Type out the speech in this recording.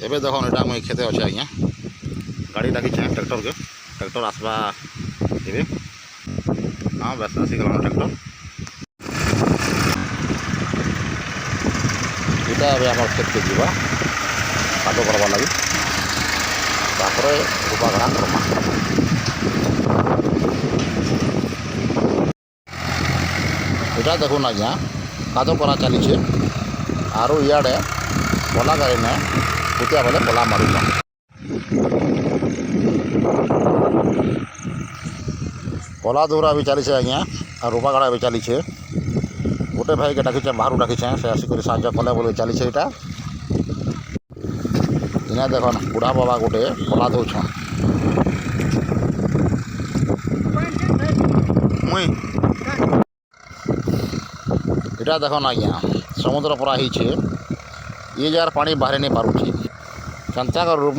एबे देखो एटा मुई खेते अच्छे आज्ञा गाड़ी डाकी ट्रैक्टर के ट्रैक्टर आसवा एबे हाँ बस आसीगला ट्रैक्टर इटा एबे आम खेत के जीवा कादो करवा लगी तापरे रूपा गड़ा करमा इटा देखुन आज्ञा कादो करा चलीछे आरो इयाडे पला गाड़ी ने पुतिया बेले पला मारुछ पला दौरा भी चली आज्ञा और रूपा गड़ा भी चली गोटे भाई के डाकी बाहर डाकी से आसिक साहय कले बोले चली यहाँ इना देख बुढ़ा बाबा गोटे पला दौन मुई इटा देखन आज्ञा समुद्र परा ये जार पानी बाहर नहीं पारुची केन्ता रूप